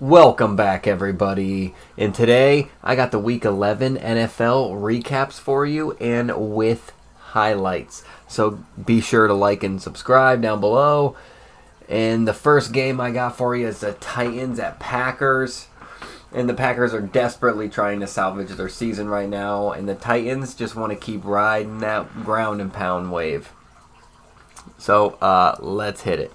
Welcome back, everybody. And today, I got the Week 11 NFL recaps for you and with highlights. So be sure to like and subscribe down below. And the first game I got for you is the Titans at Packers. And the Packers are desperately trying to salvage their season right now. And the Titans just want to keep riding that ground and pound wave. So, let's hit it.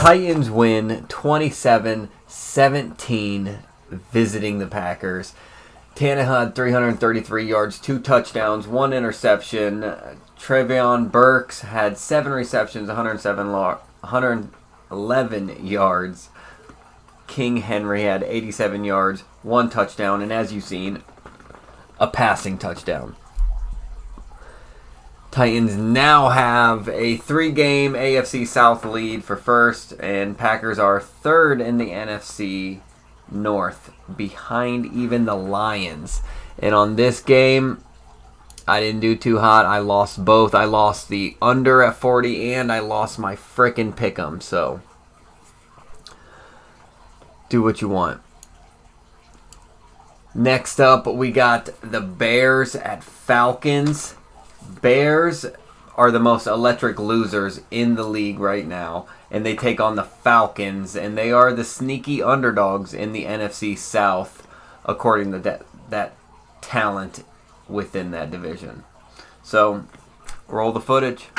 Titans win 27-17 visiting the Packers. Tannehill had 333 yards, 2 touchdowns, 1 interception. Trevion Burks had 7 receptions, 111 yards. King Henry had 87 yards, 1 touchdown, and as you've seen, a passing touchdown. Titans now have a 3-game AFC South lead for first, and Packers are third in the NFC North, behind even the Lions. And on this game, I didn't do too hot. I lost both. I lost the under at 40, and I lost my frickin' pick'em. So, do what you want. Next up, we got the Bears at Falcons. Bears are the most electric losers in the league right now, and they take on the Falcons, and they are the sneaky underdogs in the NFC South, according to that talent within that division. So, roll the footage.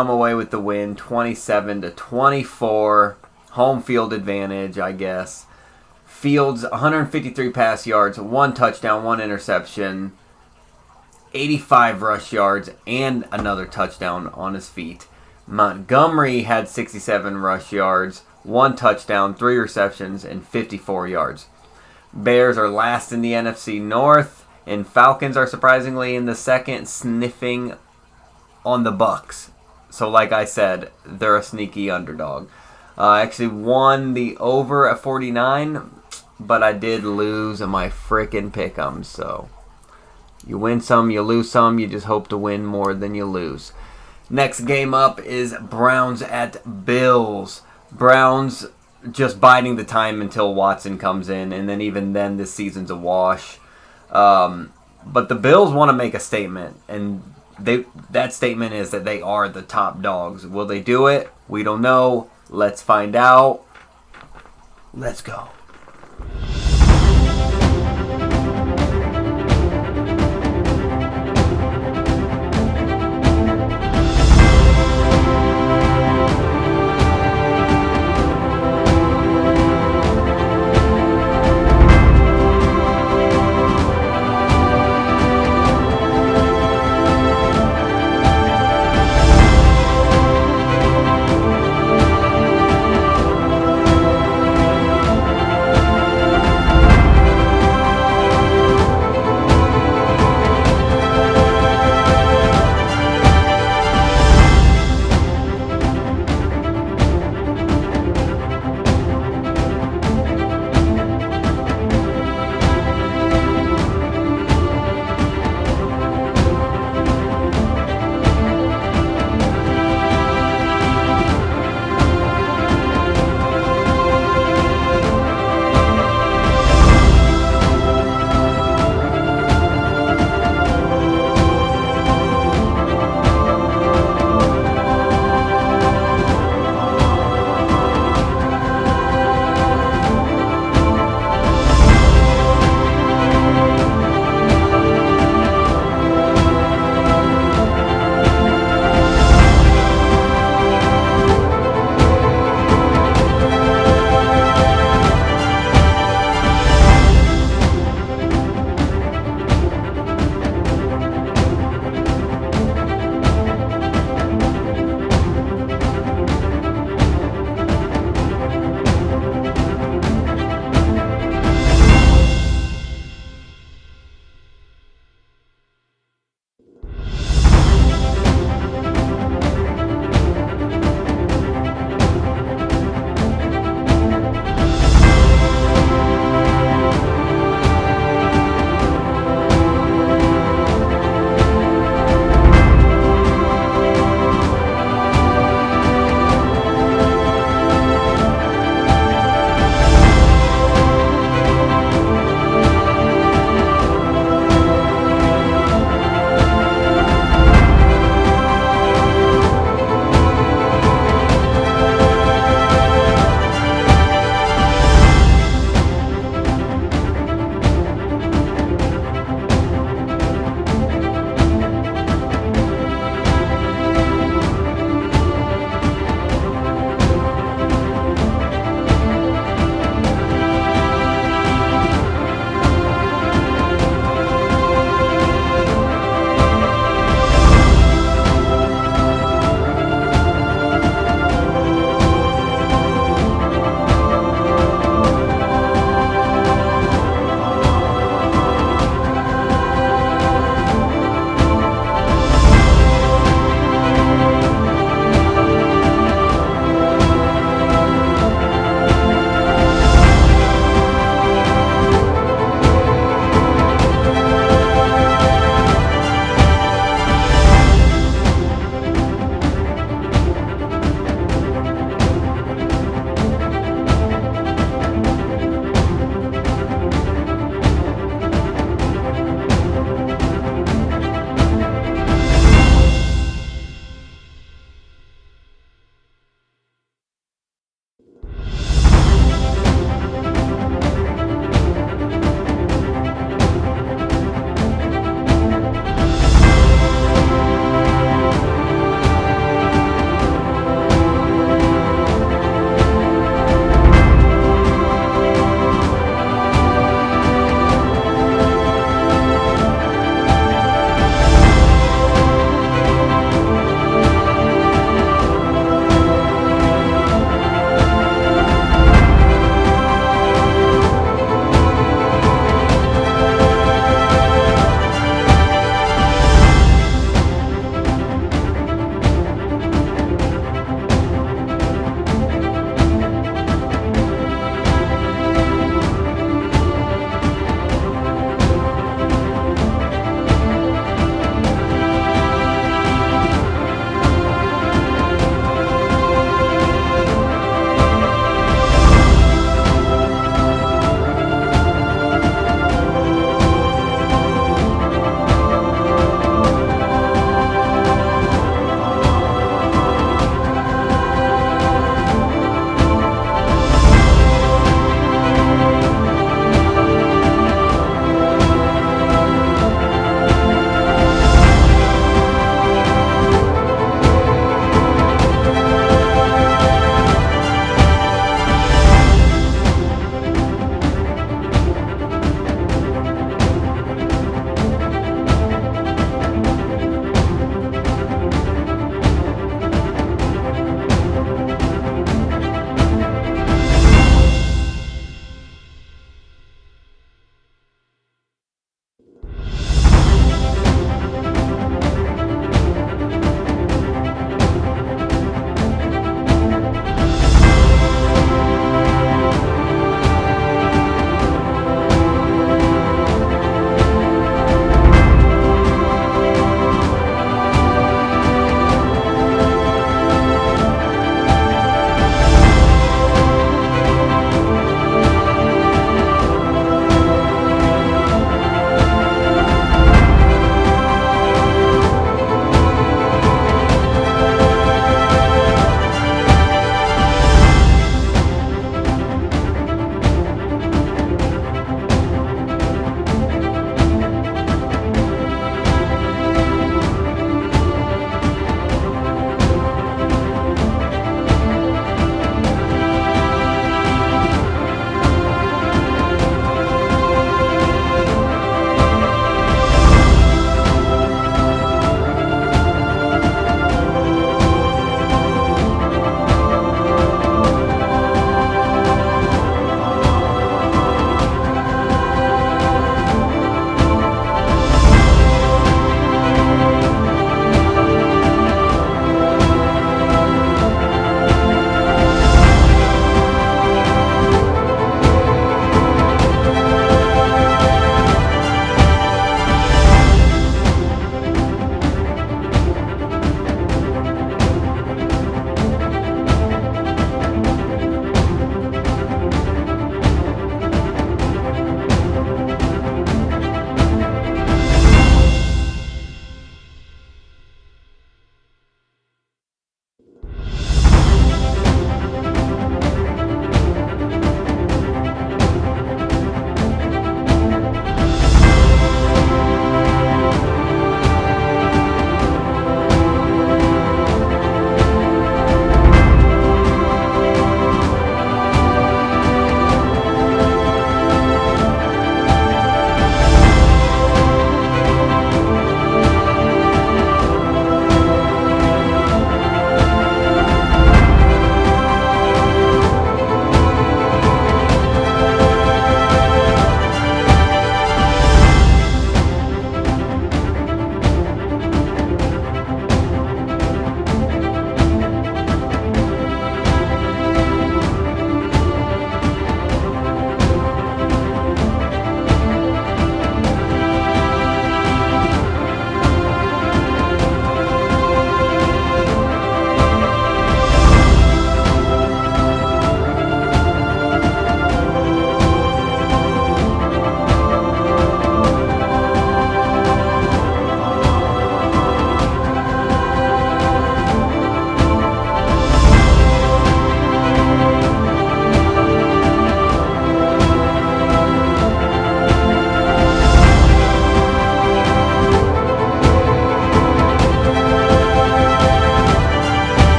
come away with the win, 27-24. Home field advantage, I guess. Fields, 153 pass yards, 1 touchdown, 1 interception, 85 rush yards, and another touchdown on his feet. Montgomery had 67 rush yards, 1 touchdown, 3 receptions, and 54 yards. Bears are last in the NFC North, and Falcons are surprisingly in the second, sniffing on the Bucks. So like I said, they're a sneaky underdog. I actually won the over at 49, but I did lose in my frickin' pick'em. So you win some, you lose some. You just hope to win more than you lose. Next game up is Browns at Bills. Browns just biding the time until Watson comes in, and then even then this season's a wash. But the Bills want to make a statement, and that statement is that they are the top dogs. Will they do it? We don't know. Let's find out. Let's go.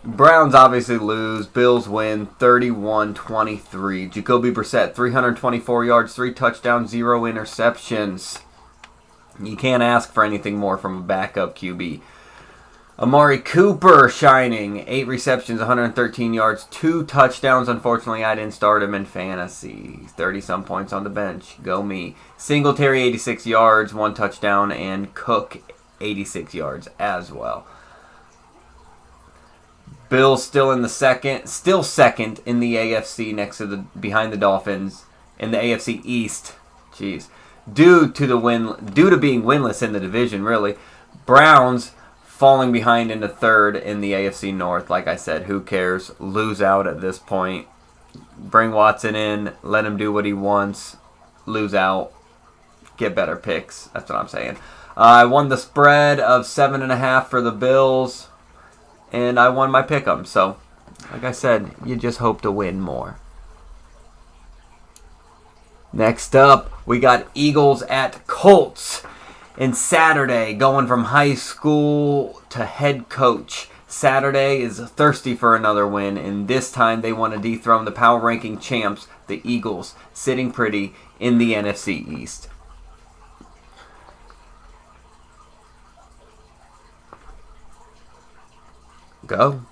Browns obviously lose. Bills win 31-23. Jacoby Brissett, 324 yards, 3 touchdowns, 0 interceptions. You can't ask for anything more from a backup QB. Amari Cooper shining. 8 receptions, 113 yards, 2 touchdowns. Unfortunately, I didn't start him in fantasy. 30-some points on the bench. Go me. Singletary, 86 yards, 1 touchdown, and Cook, 86 yards as well. Bills still second in the AFC behind the Dolphins in the AFC East. Jeez. Due to being winless in the division, really. Browns falling behind into third in the AFC North. Like I said, who cares? Lose out at this point. Bring Watson in. Let him do what he wants. Lose out. Get better picks. That's what I'm saying. I won the spread of 7.5 for the Bills. And I won my pick'em. So, like I said, you just hope to win more. Next up, we got Eagles at Colts. And Saturday, going from high school to head coach. Saturday is thirsty for another win, and this time they want to dethrone the power ranking champs, the Eagles, sitting pretty in the NFC East. Go.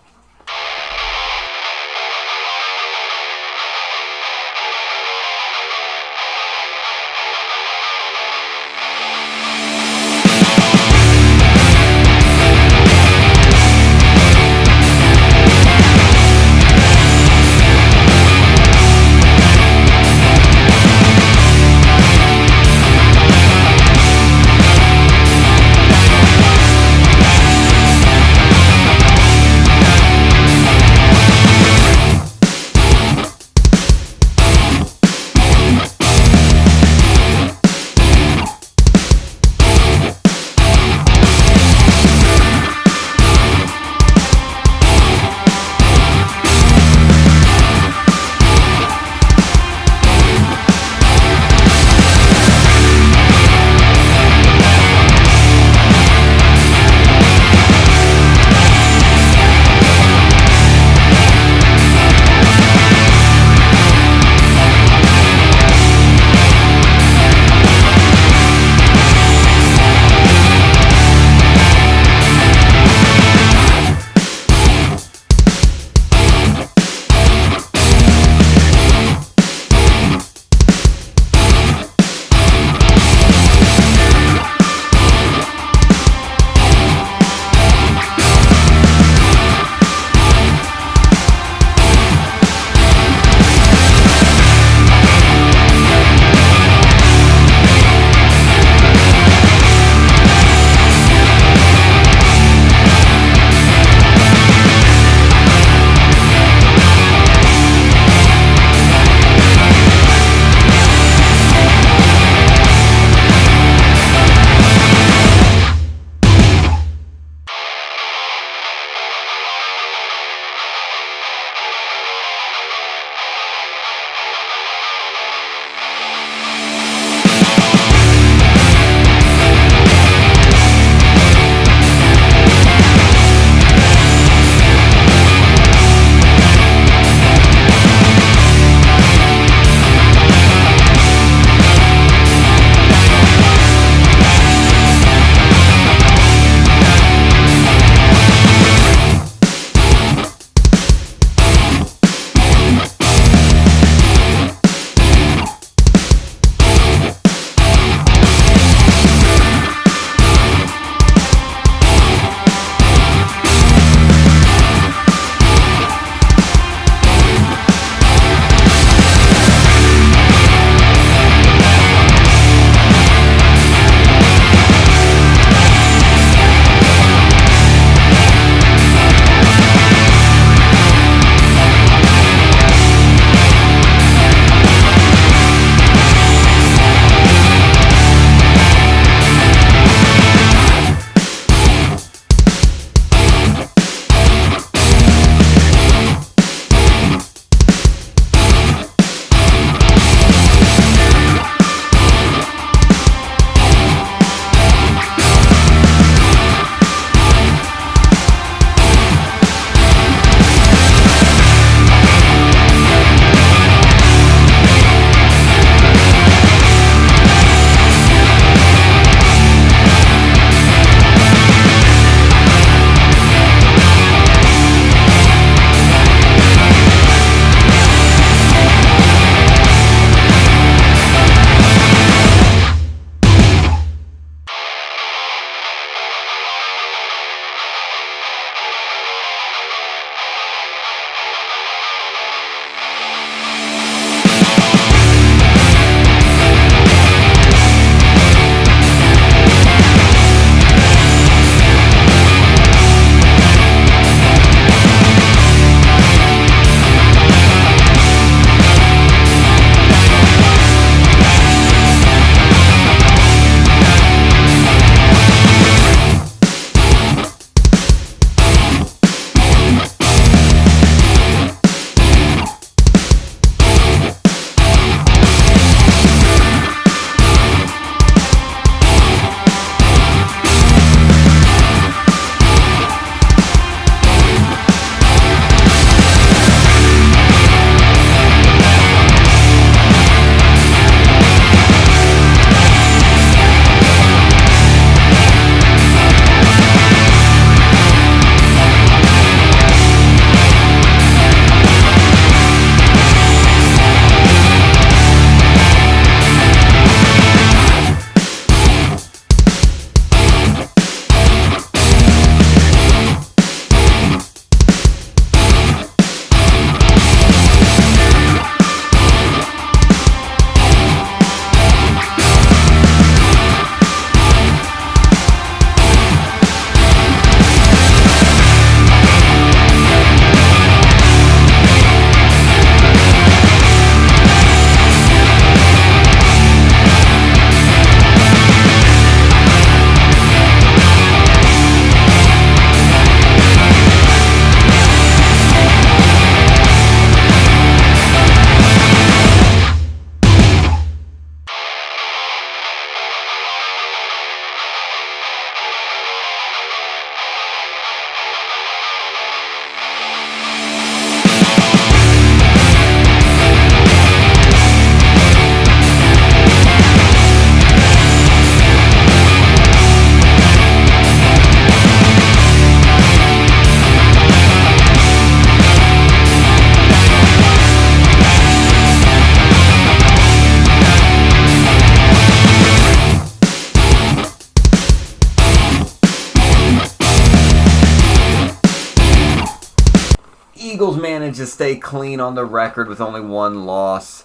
Eagles managed to stay clean on the record with only one loss.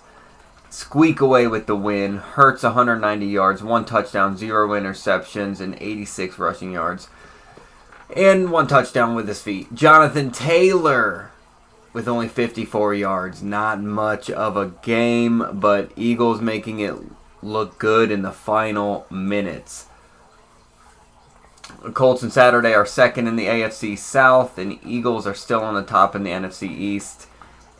Squeak away with the win. Hurts 190 yards, 1 touchdown, 0 interceptions, and 86 rushing yards. And 1 touchdown with his feet. Jonathan Taylor with only 54 yards. Not much of a game, but Eagles making it look good in the final minutes. The Colts and Saturday are second in the AFC South, and Eagles are still on the top in the NFC East.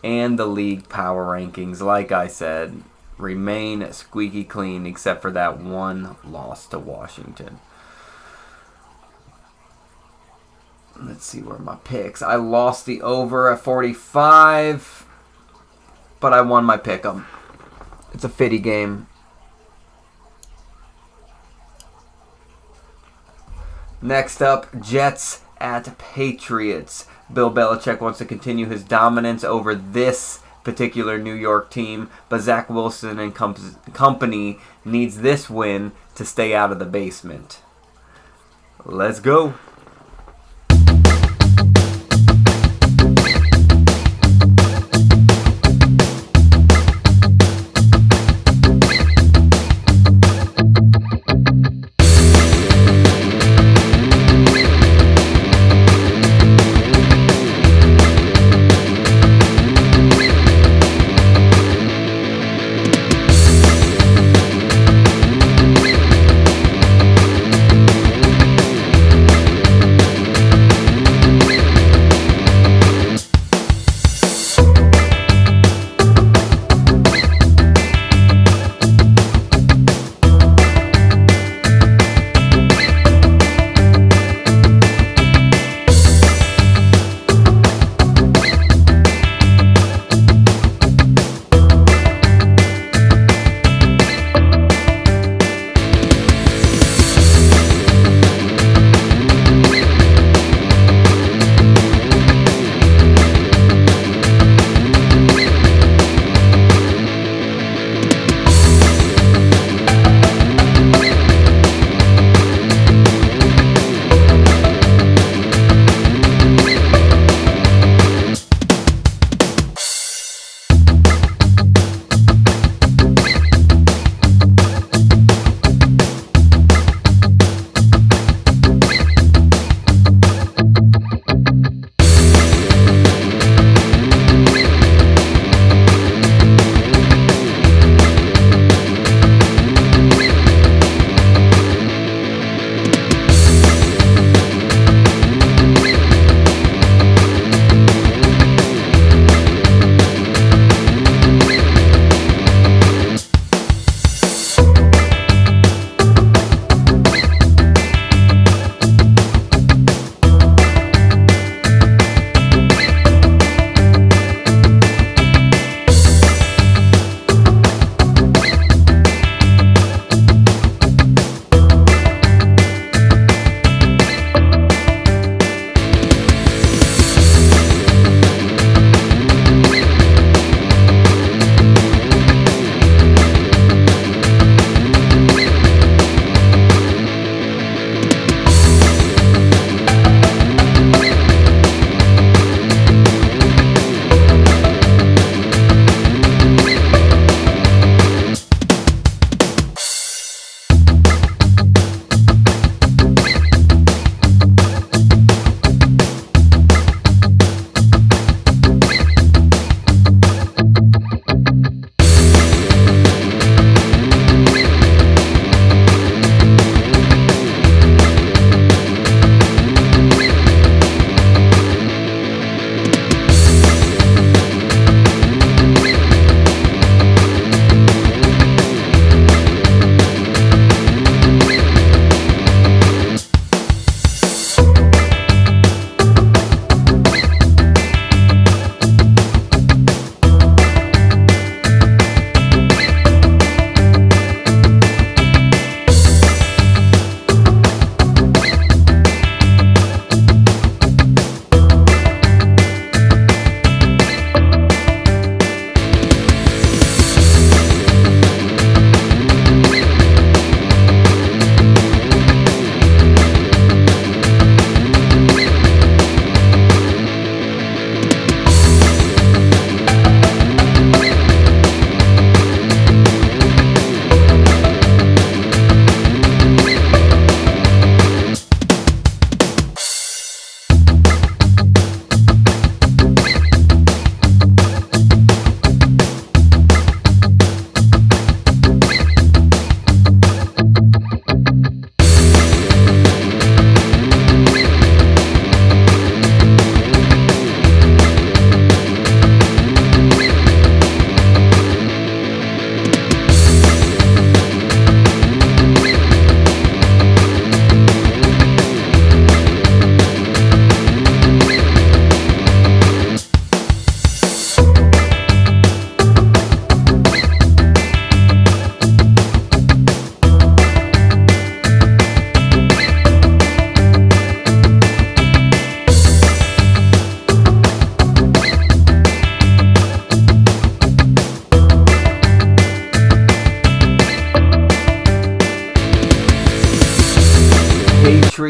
And the league power rankings, like I said, remain squeaky clean except for that one loss to Washington. Let's see where my picks. I lost the over at 45, but I won my pick 'em. It's a fitty game. Next up, Jets at Patriots. Bill Belichick wants to continue his dominance over this particular New York team, but Zach Wilson and company needs this win to stay out of the basement. Let's go.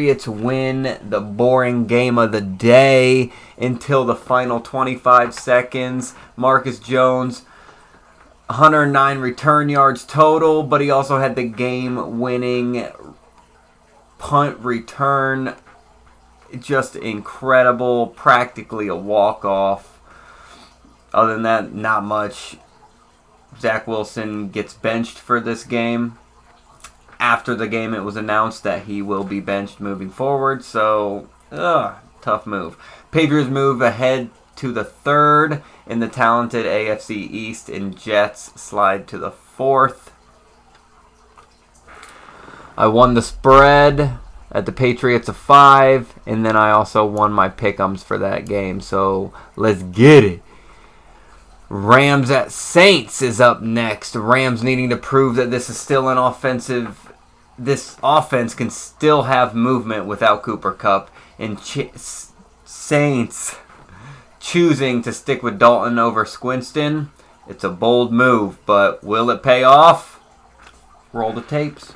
Patriots win the boring game of the day until the final 25 seconds. Marcus Jones, 109 return yards total, but he also had the game-winning punt return. Just incredible, practically a walk-off. Other than that, not much. Zach Wilson gets benched for this game. After the game, it was announced that he will be benched moving forward. So, tough move. Patriots move ahead to the 3rd in the talented AFC East, and Jets slide to the 4th. I won the spread at the Patriots of 5, and then I also won my pick'ems for that game. So, let's get it. Rams at Saints is up next. Rams needing to prove that this is still an offensive. This offense can still have movement without Cooper Kupp. And Saints choosing to stick with Dalton over Squinston. It's a bold move, but will it pay off? Roll the tapes.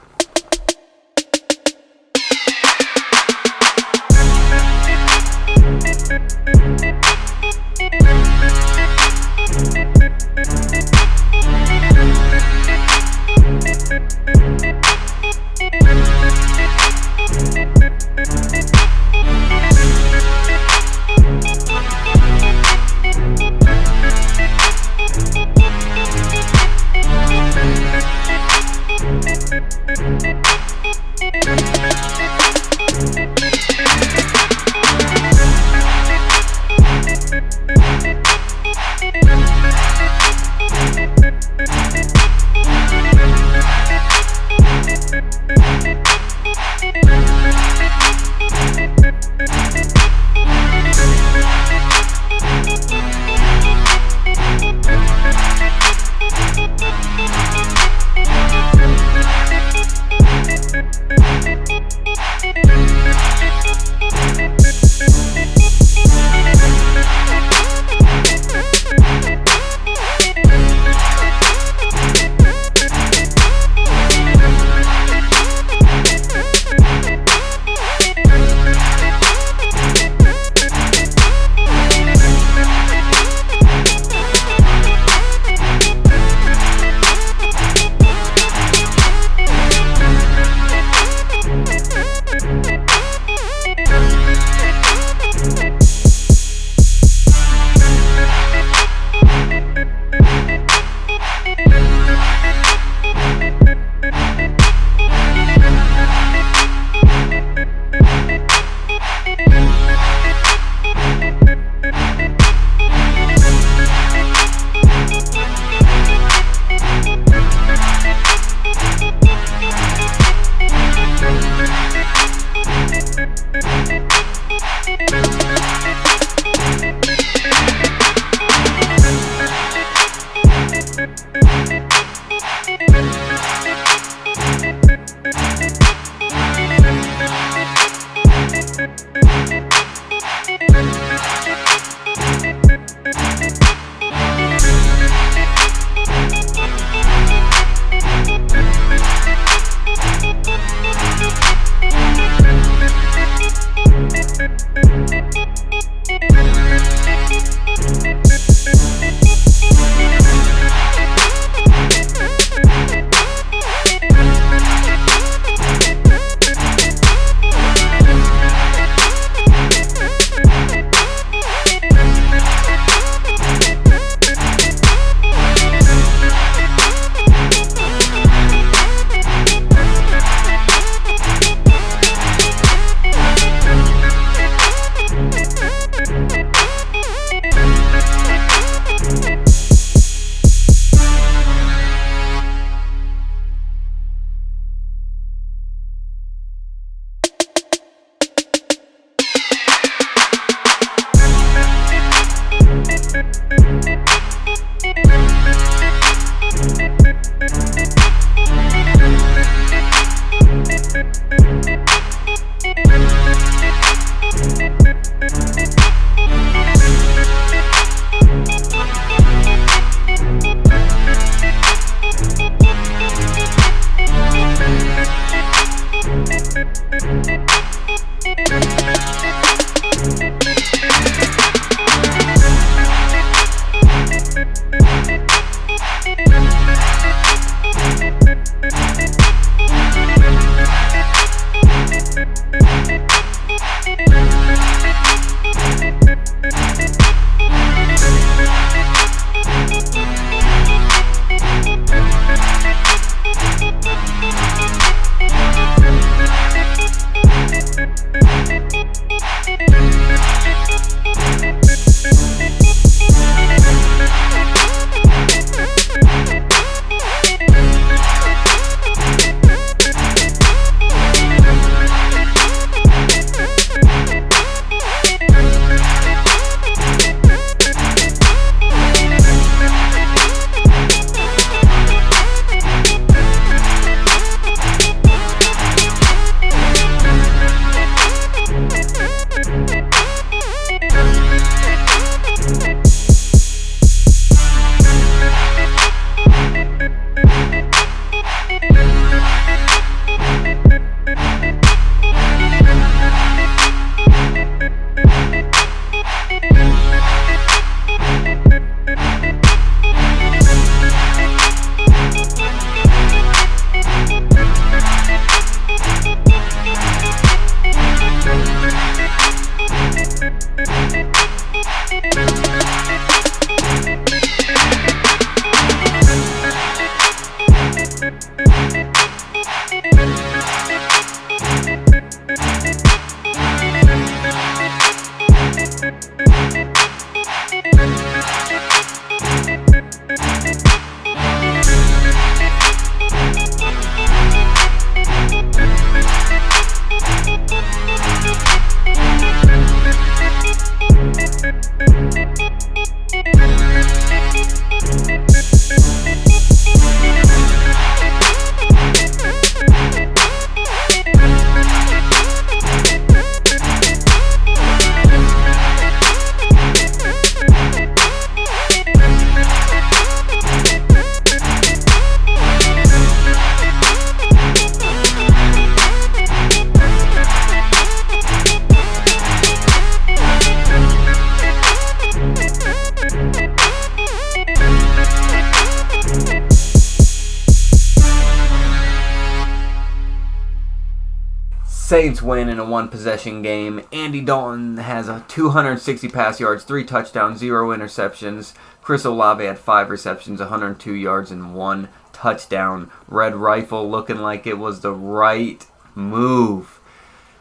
Saints win in a one-possession game. Andy Dalton has a 260 pass yards, 3 touchdowns, 0 interceptions. Chris Olave had 5 receptions, 102 yards, and 1 touchdown. Red Rifle looking like it was the right move.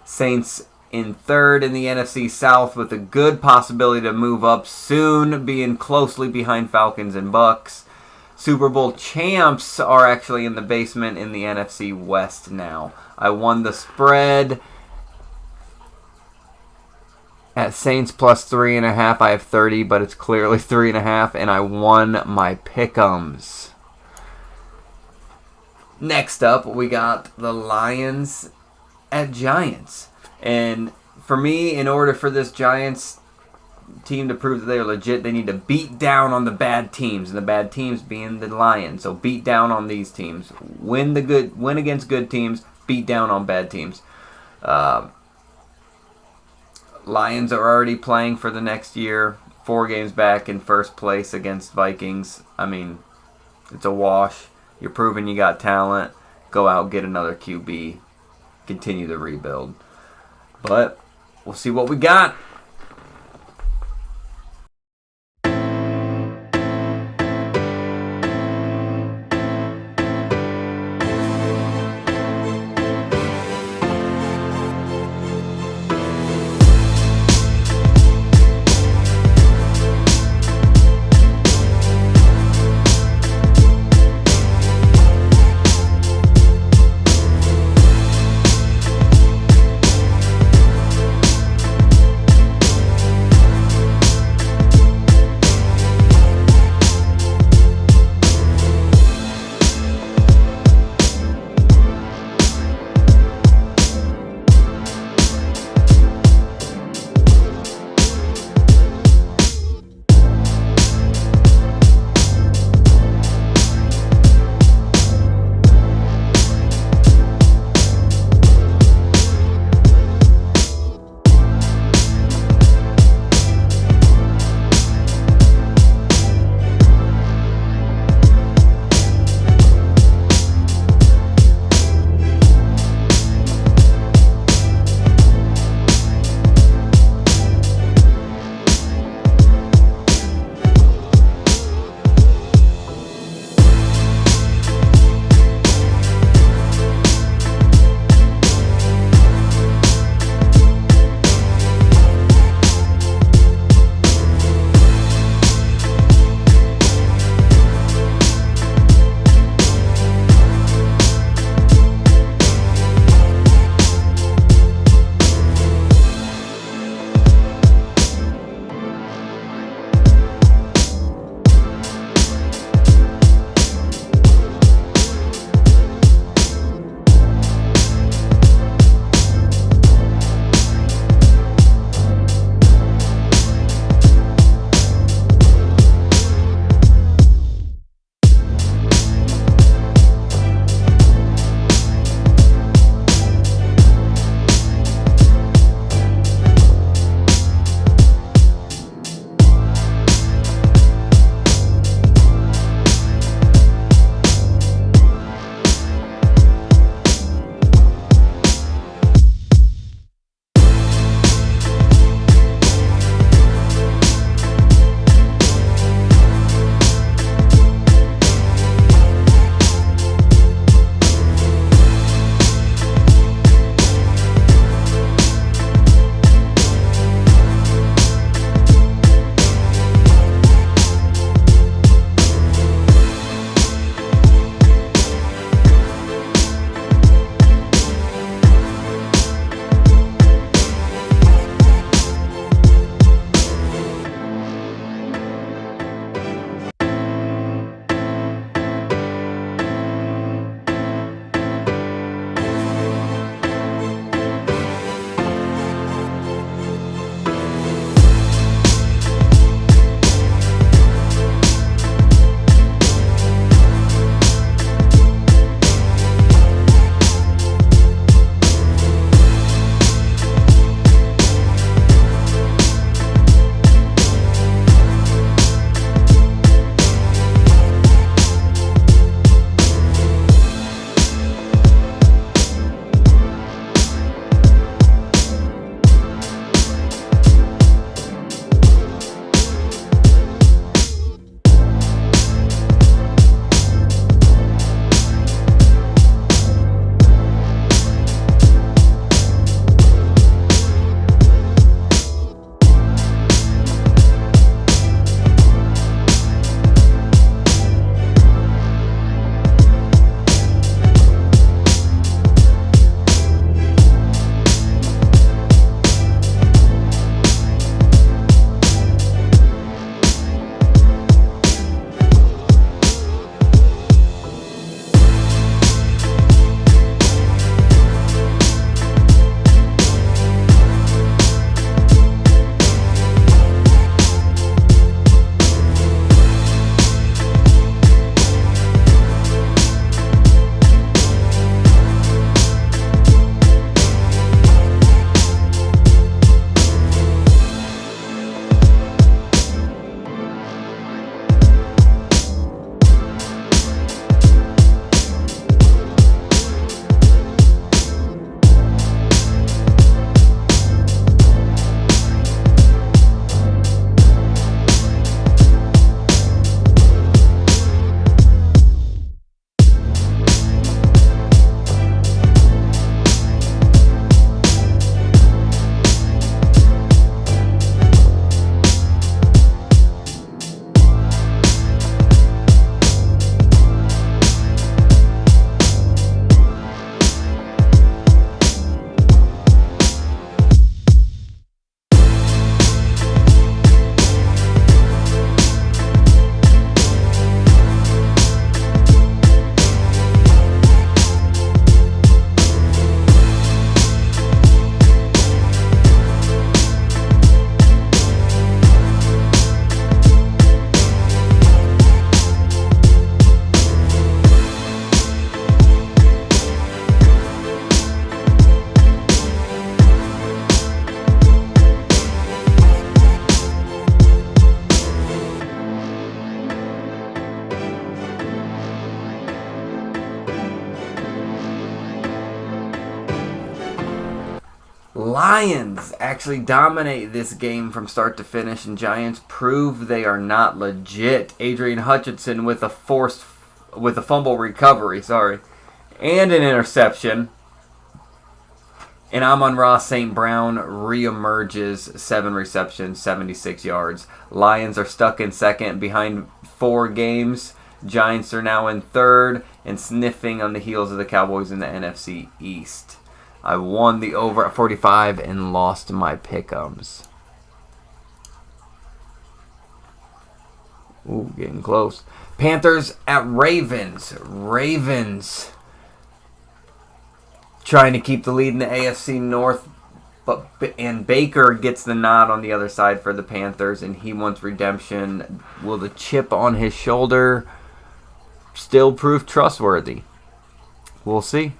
Saints in third in the NFC South with a good possibility to move up soon, being closely behind Falcons and Bucks. Super Bowl champs are actually in the basement in the NFC West now. I won the spread at Saints plus 3.5. I have 30, but it's clearly 3.5, and I won my pick'ems. Next up, we got the Lions at Giants. And for me, in order for this Giants team to prove that they're legit, they need to beat down on the bad teams, and the bad teams being the Lions. So beat down on these teams. Win against good teams, beat down on bad teams. Lions are already playing for the next year. 4 games back in first place against Vikings. I mean, it's a wash. You're proving you got talent. Go out, get another QB. Continue the rebuild. But we'll see what we got. Lions actually dominate this game from start to finish, and Giants prove they are not legit. Adrian Hutchinson with a fumble recovery, and an interception. And Amon-Ra St. Brown reemerges, 7 receptions, 76 yards. Lions are stuck in second behind 4 games. Giants are now in third and sniffing on the heels of the Cowboys in the NFC East. I won the over at 45 and lost my pick'ems. Ooh, getting close. Panthers at Ravens. Ravens trying to keep the lead in the AFC North, and Baker gets the nod on the other side for the Panthers, and he wants redemption. Will the chip on his shoulder still prove trustworthy? We'll see.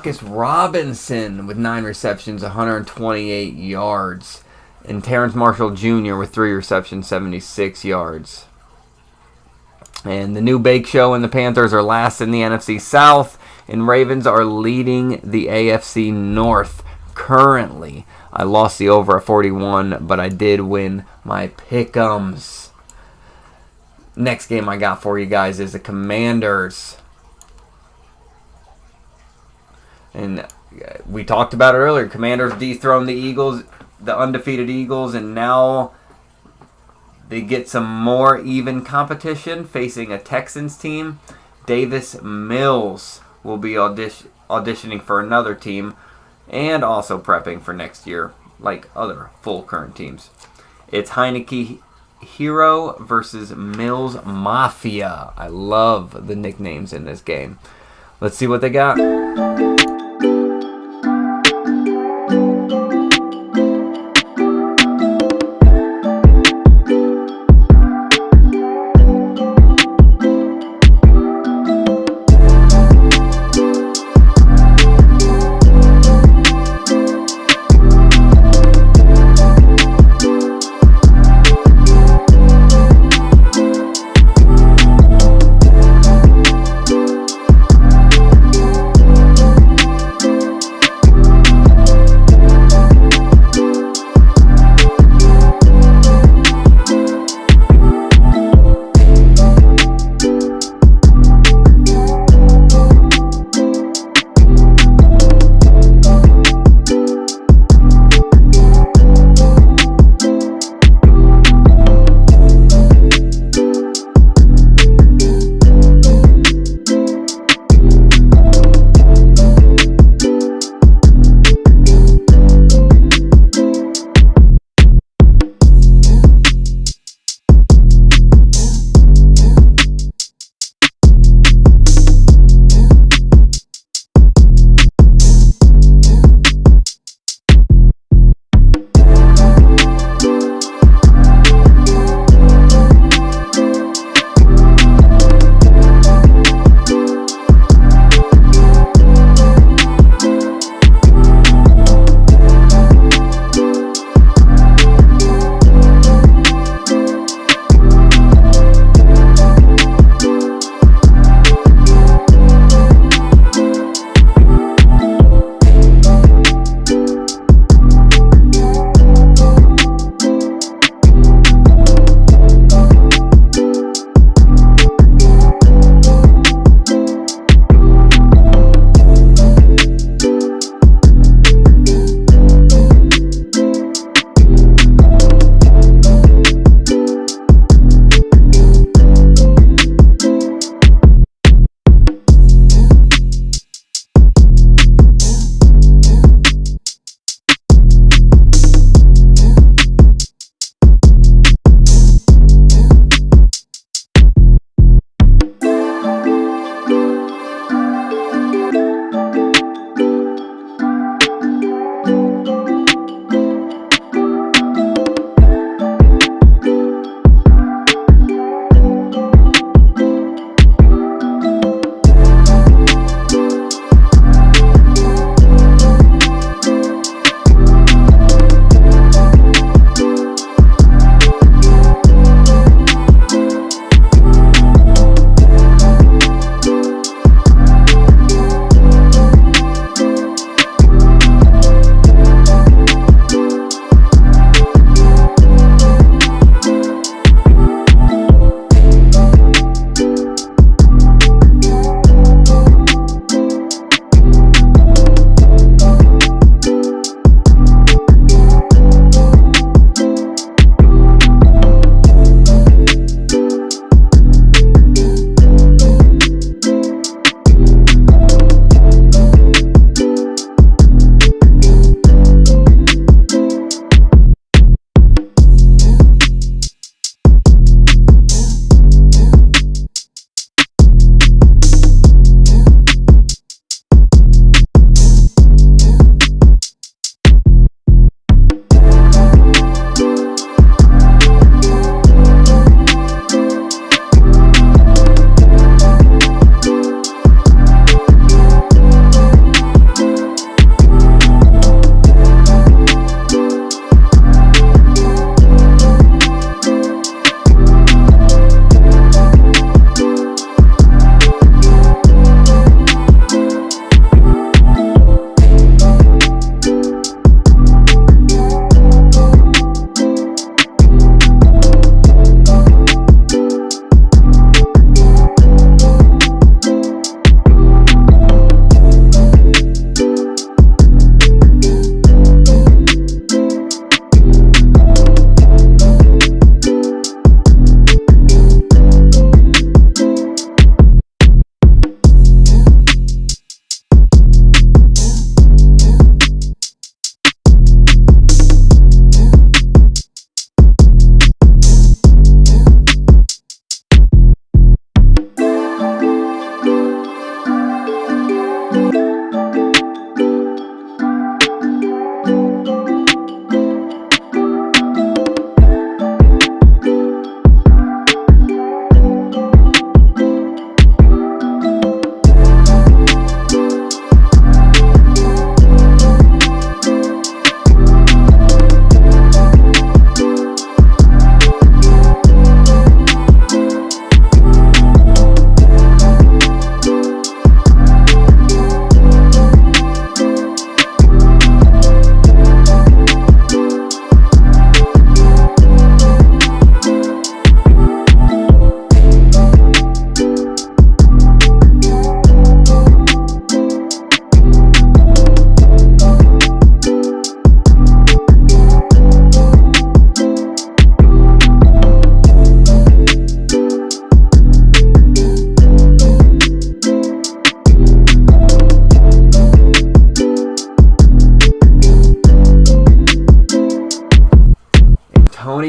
Demarcus Robinson with 9 receptions, 128 yards. And Terrence Marshall Jr. with 3 receptions, 76 yards. And the new Bake Show and the Panthers are last in the NFC South, and Ravens are leading the AFC North currently. I lost the over at 41, but I did win my pick'ems. Next game I got for you guys is the Commanders. And we talked about it earlier. Commanders dethroned the Eagles, the undefeated Eagles, and now they get some more even competition facing a Texans team. Davis Mills will be auditioning for another team and also prepping for next year, like other full current teams. It's Heineke Hero versus Mills Mafia. I love the nicknames in this game. Let's see what they got.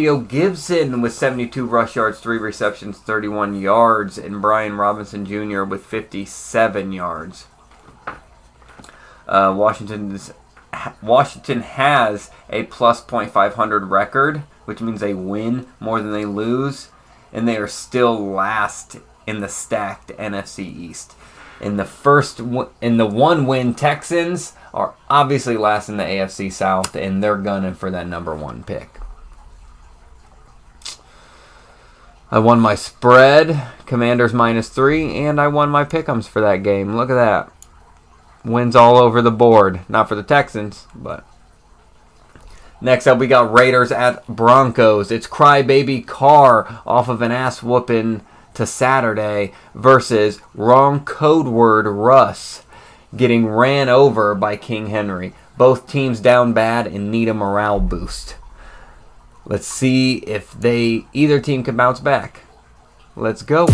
Antonio Gibson with 72 rush yards, 3 receptions, 31 yards, and Brian Robinson Jr. with 57 yards. Washington has a plus .500 record, which means they win more than they lose, and they are still last in the stacked NFC East. In the one-win Texans are obviously last in the AFC South, and they're gunning for that number 1 pick. I won my spread, Commanders -3, and I won my pick'ems for that game. Look at that. Wins all over the board. Not for the Texans, but... Next up, we got Raiders at Broncos. It's Crybaby Carr off of an ass-whooping to Saturday versus wrong code word Russ getting ran over by King Henry. Both teams down bad and need a morale boost. Let's see if either team can bounce back. Let's go.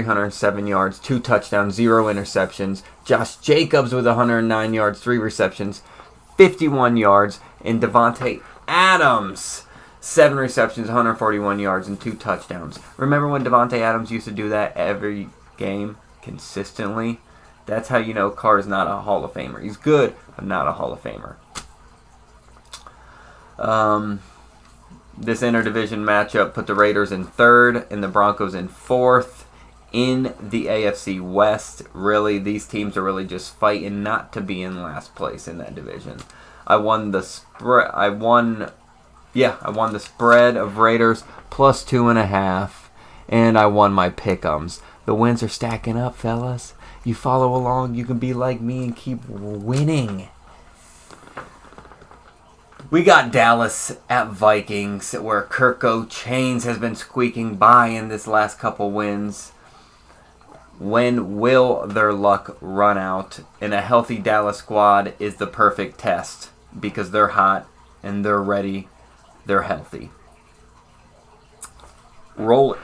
307 yards, 2 touchdowns, 0 interceptions. Josh Jacobs with 109 yards, 3 receptions, 51 yards. And Devontae Adams, 7 receptions, 141 yards, and 2 touchdowns. Remember when Devontae Adams used to do that every game consistently? That's how you know Carr's not a Hall of Famer. He's good, but not a Hall of Famer. This interdivision matchup put the Raiders in 3rd and the Broncos in 4th in the AFC West. Really, these teams are really just fighting not to be in last place in that division. I won the spread. I won the spread of Raiders plus 2.5, and I won my pick'ems. The wins are stacking up, fellas. You follow along, you can be like me and keep winning. We got Dallas at Vikings, where Kirko Chains has been squeaking by in this last couple wins. When will their luck run out? And a healthy Dallas squad is the perfect test because they're hot and they're ready. They're healthy. Roll it.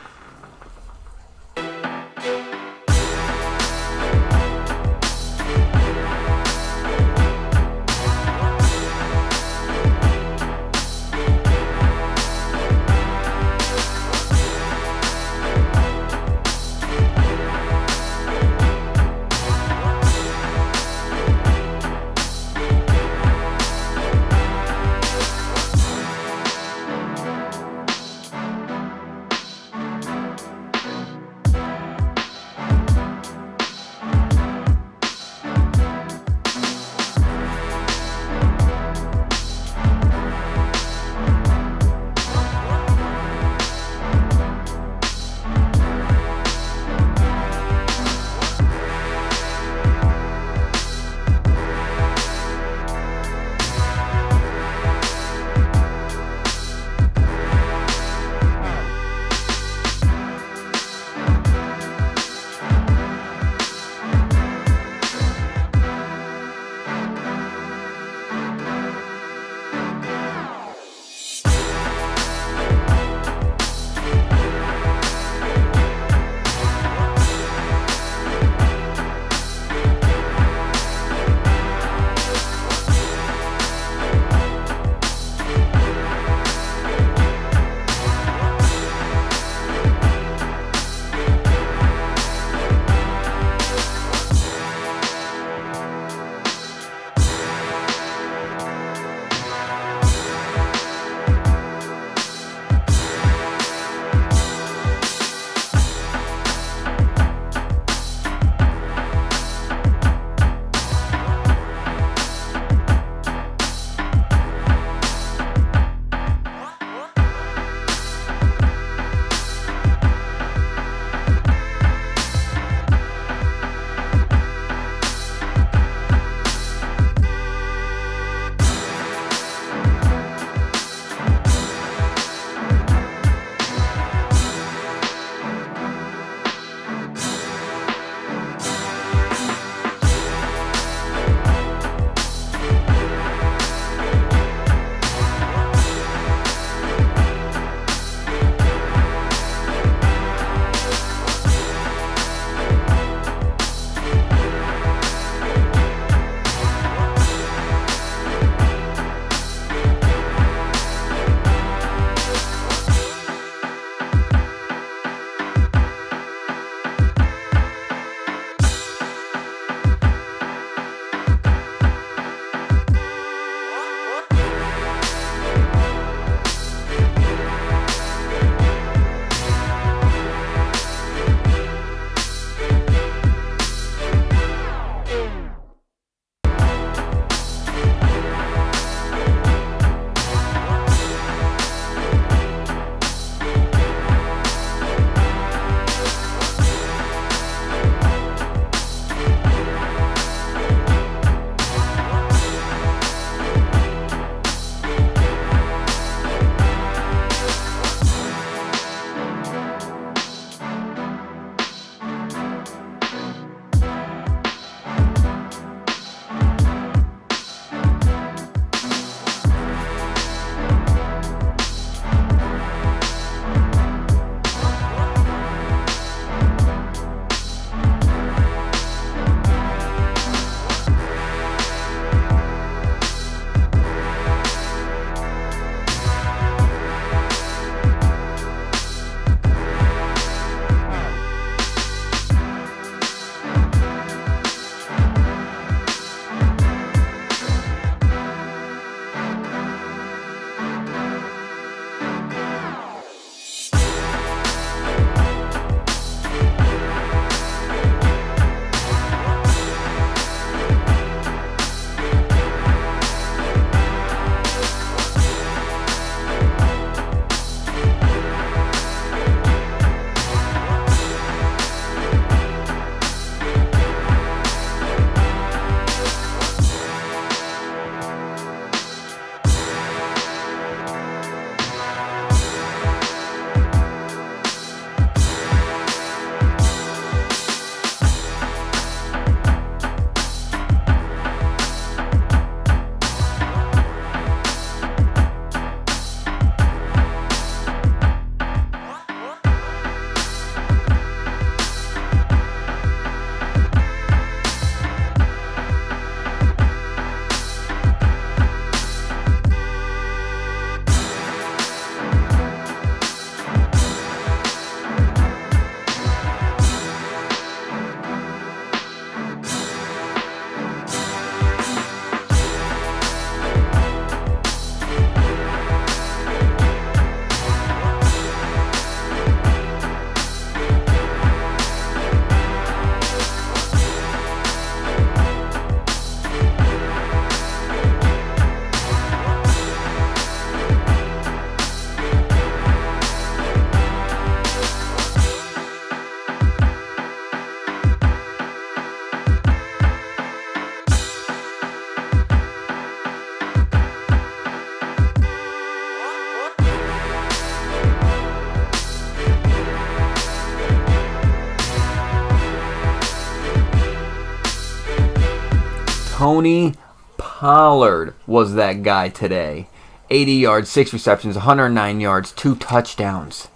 Tony Pollard was that guy today. 80 yards, 6 receptions, 109 yards, 2 touchdowns.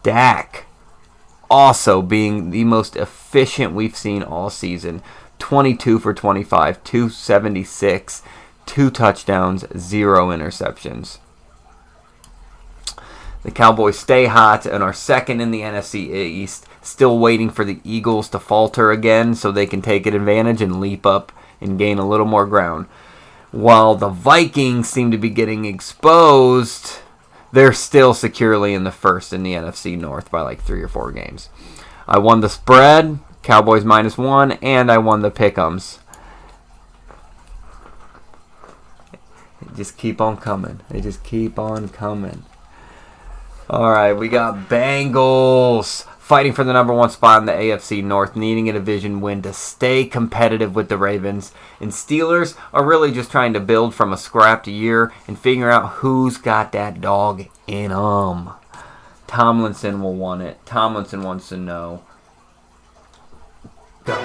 Dak also being the most efficient we've seen all season. 22 for 25, 276, 2 touchdowns, 0 interceptions. The Cowboys stay hot and are second in the NFC East, still waiting for the Eagles to falter again so they can take advantage and leap up and gain a little more ground. While the Vikings seem to be getting exposed, they're still securely in the first in the NFC North by like 3 or 4 games. I won the spread, Cowboys -1, and I won the pick'ems. They just keep on coming. All right, we got Bengals fighting for the number 1 spot in the AFC North, needing a division win to stay competitive with the Ravens. And Steelers are really just trying to build from a scrapped year and figure out who's got that dog in them. Tomlinson will want it. Tomlinson wants to know. Go.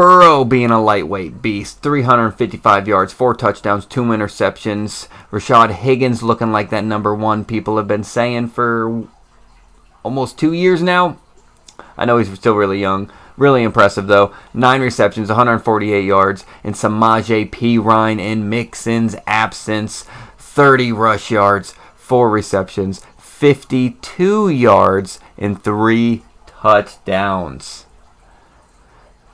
Burrow being a lightweight beast, 355 yards, 4 touchdowns, 2 interceptions. Rashad Higgins looking like that number one people have been saying for almost 2 years now. I know he's still really young. Really impressive, though. 9 receptions, 148 yards. And Samaje Perine in Mixon's absence, 30 rush yards, 4 receptions, 52 yards, and 3 touchdowns.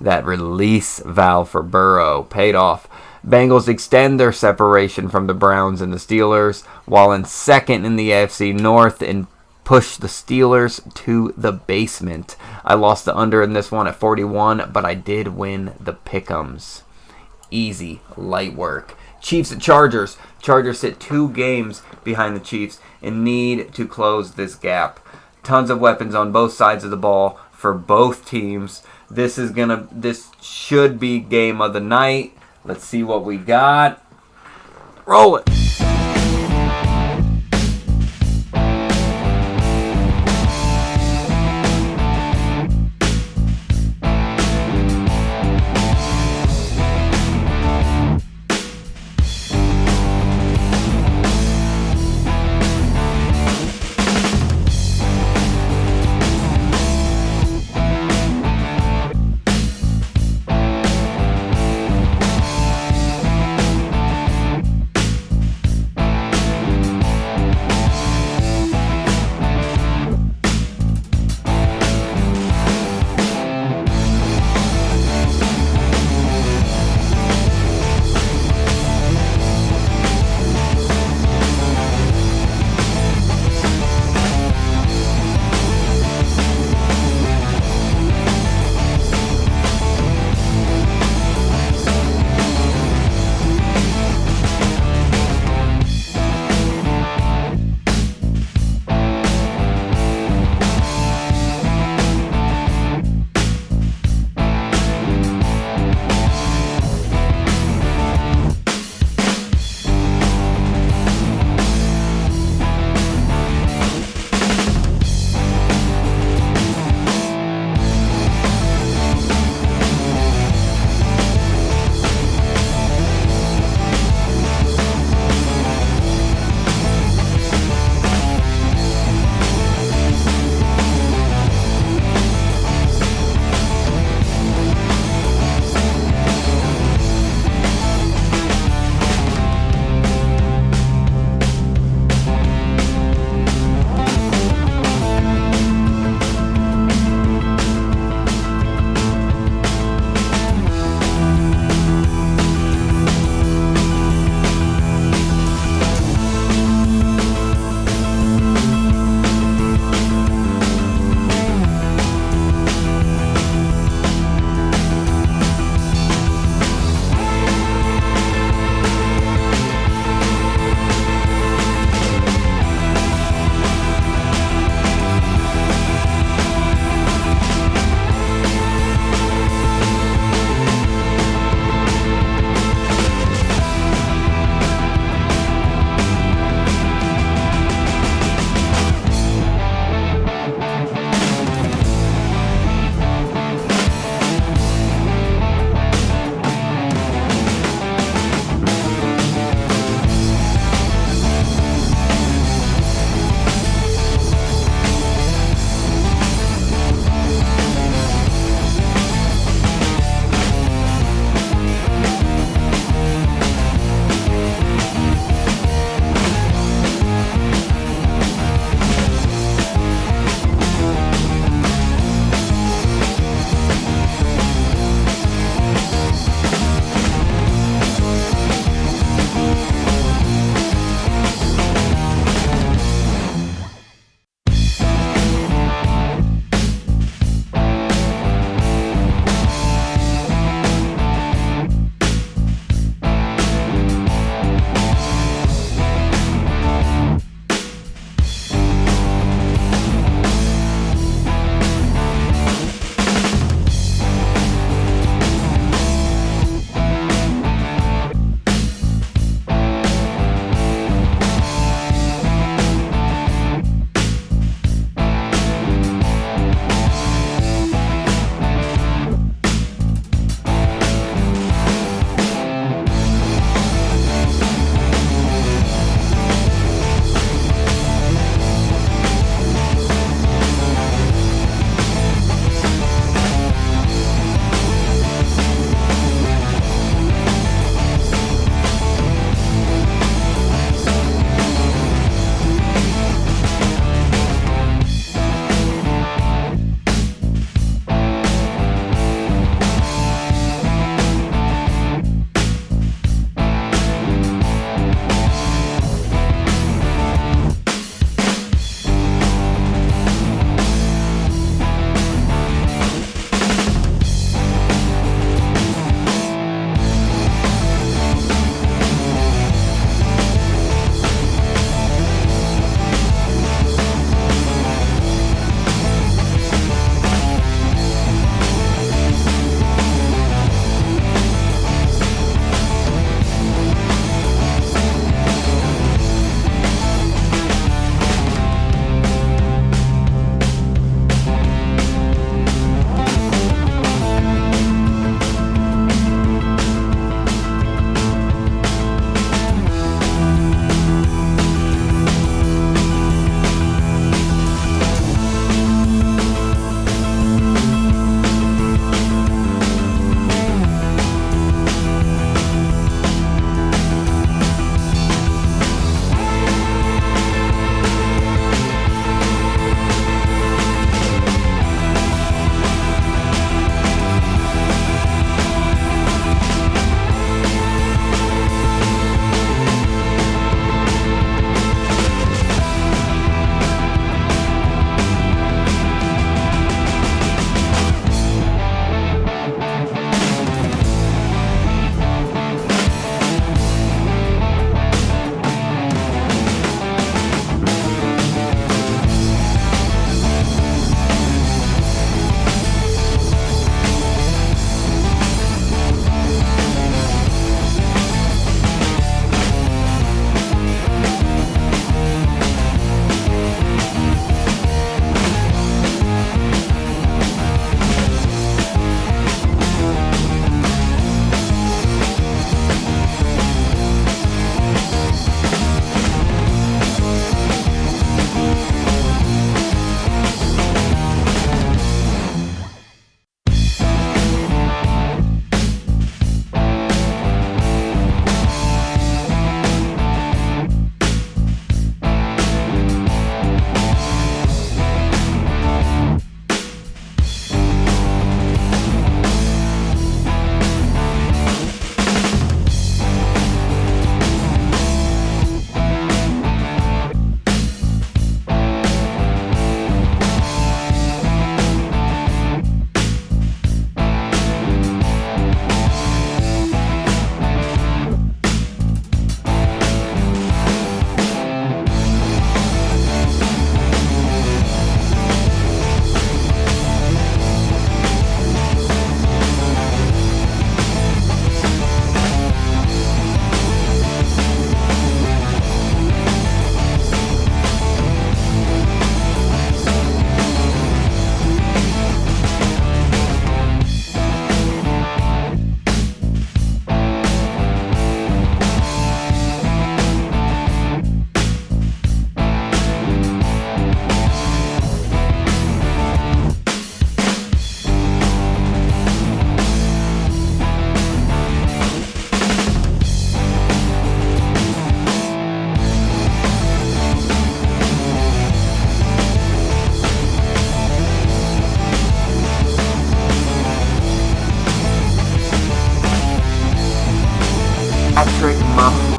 That release valve for Burrow paid off. Bengals extend their separation from the Browns and the Steelers, while in second in the AFC North, and push the Steelers to the basement. I lost the under in this one at 41, but I did win the pick'ems. Easy, light work. Chiefs and Chargers. Chargers sit 2 games behind the Chiefs and need to close this gap. Tons of weapons on both sides of the ball for both teams. This should be game of the night. Let's see what we got. Roll it.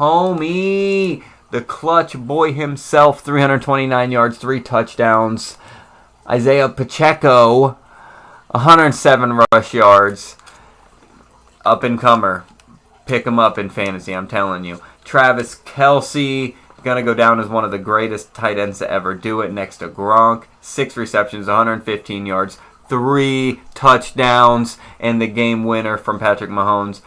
homie, the clutch boy himself, 329 yards, 3 touchdowns. Isaiah Pacheco, 107 rush yards. Up-and-comer. Pick him up in fantasy, I'm telling you. Travis Kelce, going to go down as one of the greatest tight ends to ever do it, next to Gronk. 6 receptions, 115 yards, 3 touchdowns, and the game winner from Patrick Mahomes.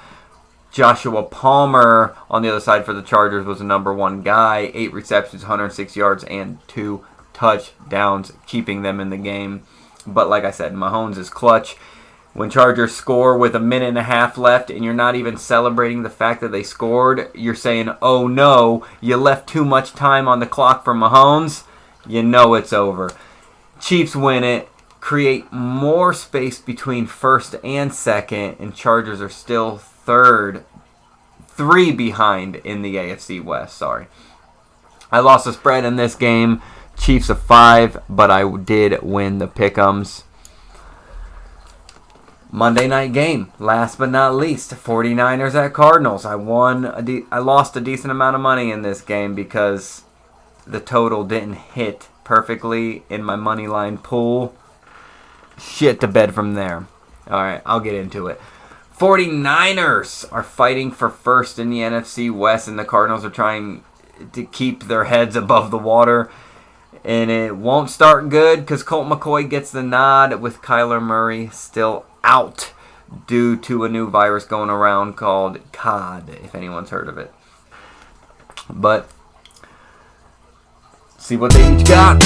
Joshua Palmer on the other side for the Chargers was the number 1 guy. 8 receptions, 106 yards, and 2 touchdowns, keeping them in the game. But like I said, Mahomes is clutch. When Chargers score with a minute and a half left and you're not even celebrating the fact that they scored, you're saying, oh no, you left too much time on the clock for Mahomes, you know it's over. Chiefs win it, create more space between first and second, and Chargers are still third, 3 behind in the AFC West, I lost the spread in this game, Chiefs of 5, but I did win the pick'ems. Monday night game, last but not least, 49ers at Cardinals. I lost a decent amount of money in this game because the total didn't hit perfectly in my money line pool. Shit to bed from there. Alright, I'll get into it. 49ers are fighting for first in the NFC West, and the Cardinals are trying to keep their heads above the water. And it won't start good because Colt McCoy gets the nod with Kyler Murray still out due to a new virus going around called COD, if anyone's heard of it. But see what they each got.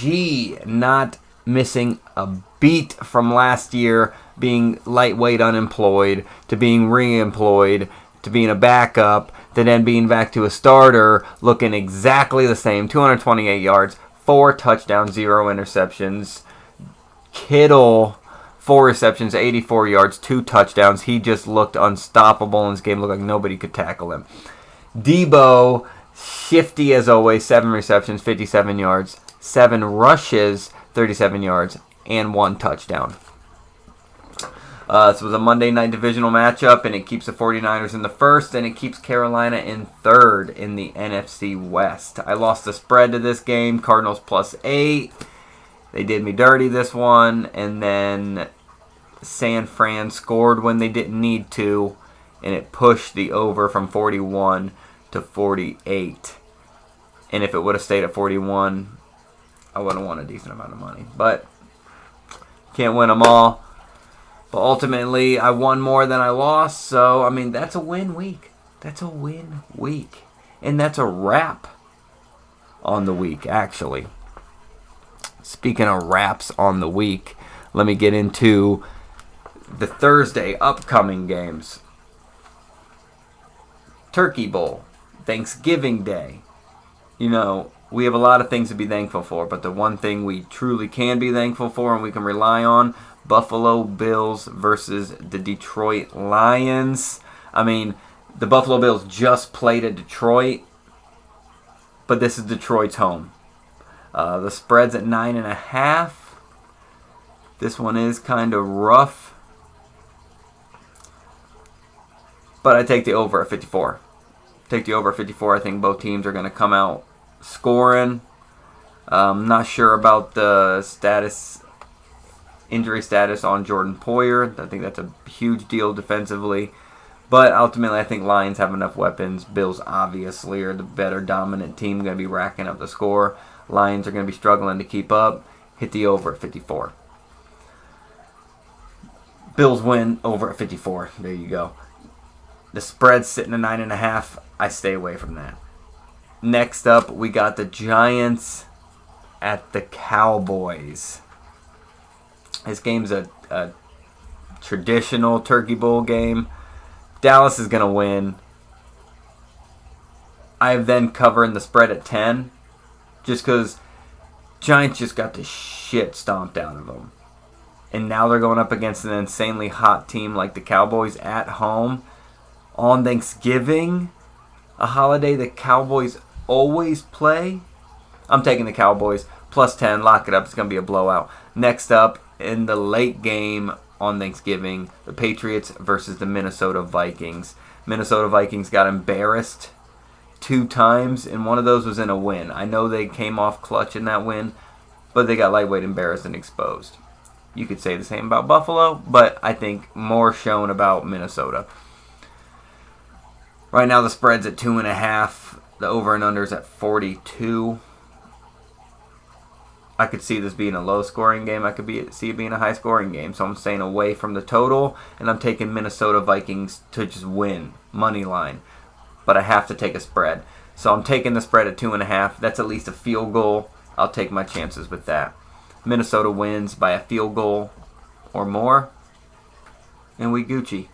G not missing a beat from last year, being lightweight unemployed, to being re-employed, to being a backup, to then being back to a starter, looking exactly the same. 228 yards, 4 touchdowns, 0 interceptions. Kittle, 4 receptions, 84 yards, 2 touchdowns. He just looked unstoppable in this game. Looked like nobody could tackle him. Debo, shifty as always, 7 receptions, 57 yards, 7 rushes, 37 yards, and 1 touchdown. This was a Monday night divisional matchup, and it keeps the 49ers in the first, and it keeps Carolina in third in the NFC West. I lost the spread to this game, Cardinals +8. They did me dirty this one, and then San Fran scored when they didn't need to, and it pushed the over from 41 to 48. And if it would have stayed at 41, I would have won a decent amount of money. But can't win them all. But ultimately, I won more than I lost. So, I mean, that's a win week. That's a win week. And that's a wrap on the week, actually. Speaking of wraps on the week, let me get into the Thursday upcoming games. Turkey Bowl, Thanksgiving Day. You know, we have a lot of things to be thankful for, but the one thing we truly can be thankful for and we can rely on, Buffalo Bills versus the Detroit Lions. I mean, the Buffalo Bills just played at Detroit, but this is Detroit's home. The spread's at 9.5. This one is kind of rough, but I take the over at 54. Take the over at 54. I think both teams are going to come out scoring. Not sure about the injury status on Jordan Poyer. I think that's a huge deal defensively. But ultimately, I think Lions have enough weapons. Bills obviously are the better dominant team, going to be racking up the score. Lions are going to be struggling to keep up. Hit the over at 54. Bills win over at 54. There you go. The spread's sitting at 9.5. I stay away from that. Next up, we got the Giants at the Cowboys. This game's a traditional Turkey Bowl game. Dallas is going to win. I have then covering the spread at 10. Just because Giants just got the shit stomped out of them. And now they're going up against an insanely hot team like the Cowboys at home. On Thanksgiving, a holiday the Cowboys always play. I'm taking the Cowboys. +10. Lock it up. It's going to be a blowout. Next up, in the late game on Thanksgiving, the Patriots versus the Minnesota Vikings. Minnesota Vikings got embarrassed 2 times, and one of those was in a win. I know they came off clutch in that win, but they got lightweight embarrassed and exposed. You could say the same about Buffalo, but I think more shown about Minnesota. Right now the spread's at 2.5. The over and under is at 42. I could see this being a low-scoring game. I could see it being a high-scoring game. So I'm staying away from the total, and I'm taking Minnesota Vikings to just win. Money line. But I have to take a spread. So I'm taking the spread at 2.5. That's at least a field goal. I'll take my chances with that. Minnesota wins by a field goal or more, and we Gucci.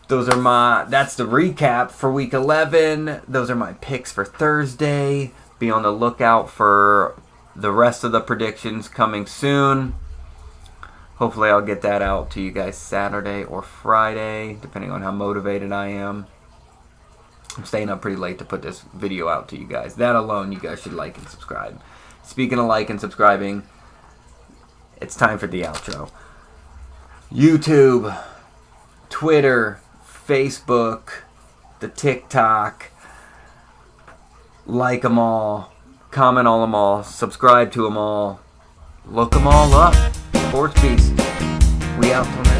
That's the recap for week 11. Those are my picks for Thursday. Be on the lookout for the rest of the predictions coming soon. Hopefully I'll get that out to you guys Saturday or Friday, depending on how motivated I am. I'm staying up pretty late to put this video out to you guys. That alone, you guys should like and subscribe. Speaking of like and subscribing, it's time for the outro. YouTube, Twitter, Facebook, the TikTok. Like them all. Comment on them all. Subscribe to them all. Look them all up. Sports Beast. We out till next